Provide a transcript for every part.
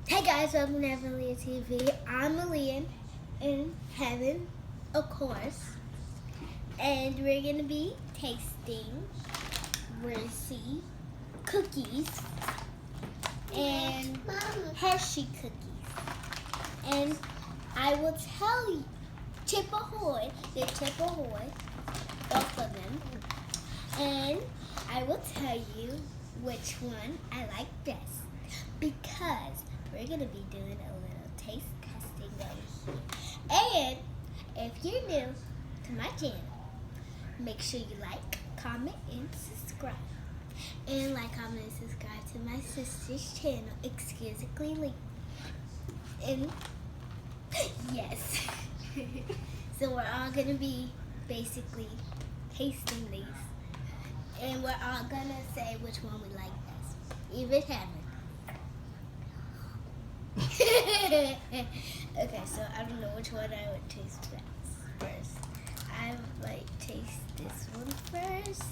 Hey guys, welcome to Aaliyah TV. I'm Aaliyah in heaven, of course. And we're going to be tasting Reese cookies and Hershey cookies. And I will tell you, Chip Ahoy, they're Chip Ahoy, both of them. And I will tell you which one I like best. Because we're going to be doing a little taste testing over here. And if you're new to my channel, make sure you like, comment, and subscribe. And like, comment, and subscribe to my sister's channel, Exquisitely Linked. And yes. So we're all going to be basically tasting these. And we're all going to say which one we like best. Even heaven. Okay, so I don't know which one I would taste first. I might taste this one first.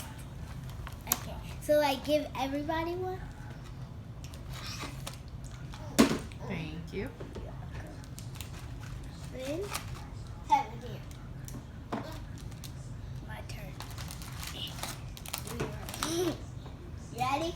Okay, so like give everybody one. Thank you. Then have it here. My turn. You ready?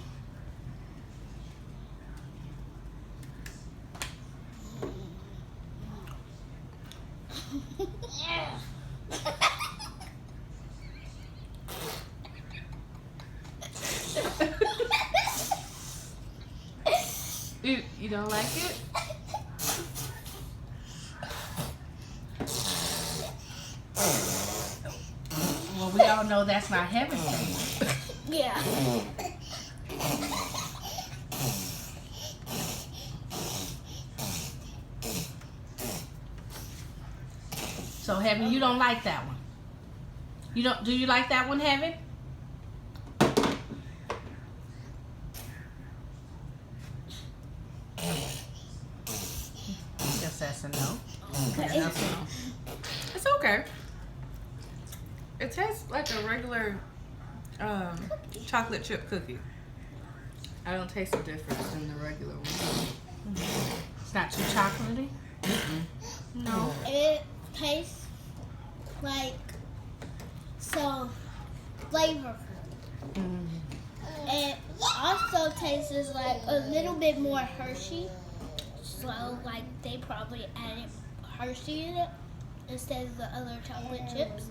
You don't like it? Well, we all know that's not heaven taste. Yeah. So Heaven, you don't like that one. You don't? Do you like that one, Heaven? Guess that's a no. Okay. That's a no. It's okay. It tastes like a regular chocolate chip cookie. I don't taste the difference in the regular one. It's not too chocolatey. No. It tastes like so flavorful. It also tastes like a little bit more Hershey. So like they probably added Hershey in it instead of the other chocolate chips.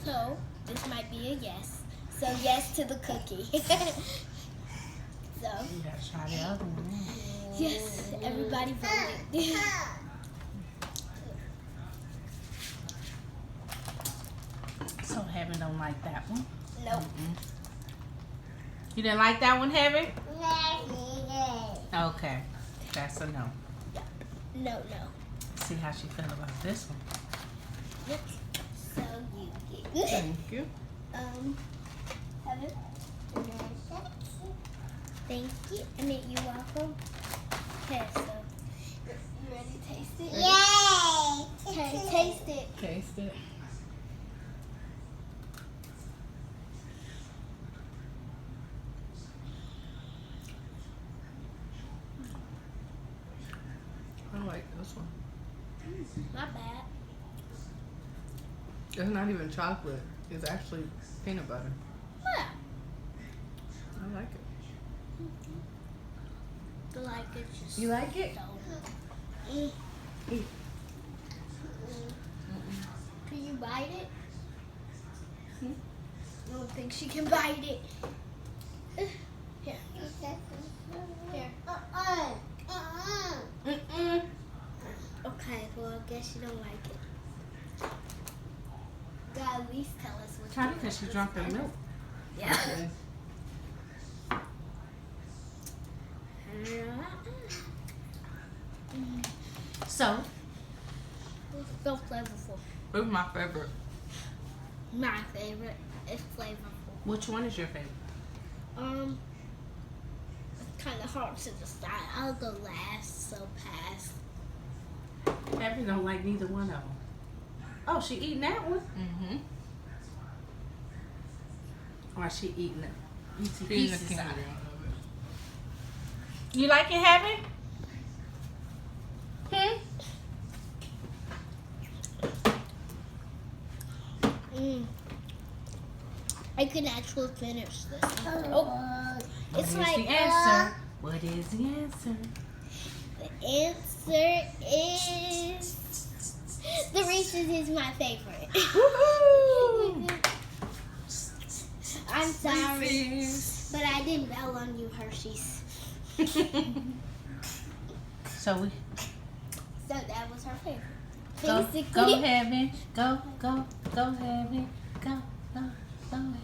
So this might be a yes. So yes to the cookie. So You gotta try the other one. yes, everybody voted. So Heaven don't like that one. Nope. You didn't like that one, Heaven? Okay, that's a no. No. See how she feel about this one. Yep. So you get Thank you. Heaven. Thank you. And then you're welcome. Okay, so you ready to taste it? Yay! Okay, taste it. Taste it. I like this one. Not bad. It's not even chocolate. It's actually peanut butter. Yeah. I like it. Like it's just You like it? so. Eat. Can you bite it? I don't think she can bite it. Here. Here. Okay, well, I guess you don't like it. You gotta at least tell us which Probably one because she was drank her better. milk. Yeah. So, It's so flavorful. it's my favorite. My favorite. It's flavorful. Which one is your favorite? It's kind of hard to decide. I'll go last, so pass. Heaven don't like neither one of them. Oh, she eating that one? Mm-hmm. Or is she eating it? Eating the Pieces candy out. out of it. You like it, Heaven? I can actually finish this. Oh, What it's is like the answer? What is the answer? The answer is the Reese's is my favorite. Woohoo! I'm sorry, Reese's. but I didn't bail on you, Hershey's. So that was her favorite. go Basically, heaven, go heaven, go heaven, go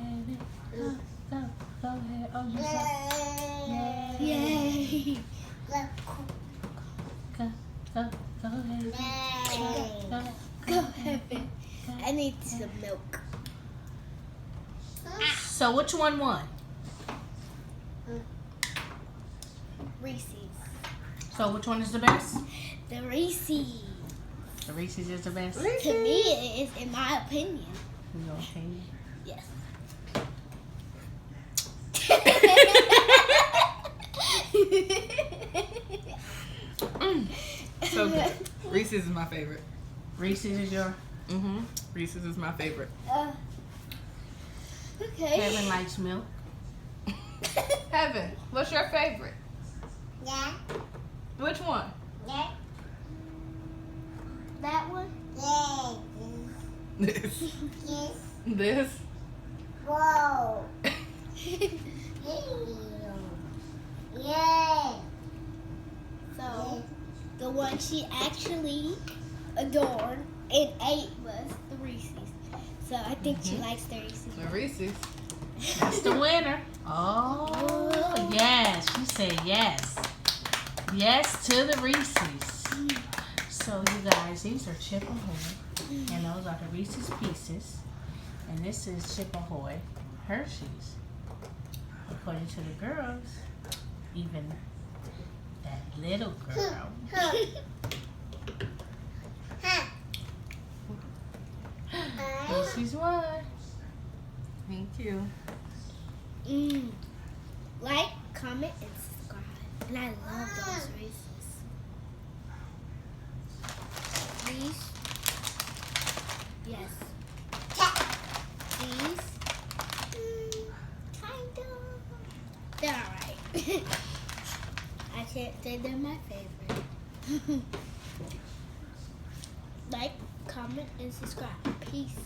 heaven. Oh, you said yay! go heaven, Go heaven. I need some milk. So which one won? Reese's. So which one is the best? The Reese's. The Reese's is the best. To me, it is, in my opinion. In your opinion? Yes. So good. Reese's is my favorite. Reese's is your. Reese's is my favorite. Okay. Kevin likes milk. Heaven, what's your favorite? Yeah. Which one? Yeah. That one? This. Yes. This. Whoa. Yeah. So, the one she actually adored and ate was the Reese's. So, I think she likes the Reese's. The Reese's. That's the winner. Oh, yes. She said yes. Yes to the Reese's. So, you guys, these are Chip Ahoy. And those are the Reese's Pieces. And this is Chip Ahoy Hershey's. According to the girls, even that little girl. Reese's won. Thank you. Like, comment, and subscribe. And I love those Reese's. These. Yes. These. Kind of. They're alright. I can't say they're my favorite. Like, comment, and subscribe. Peace.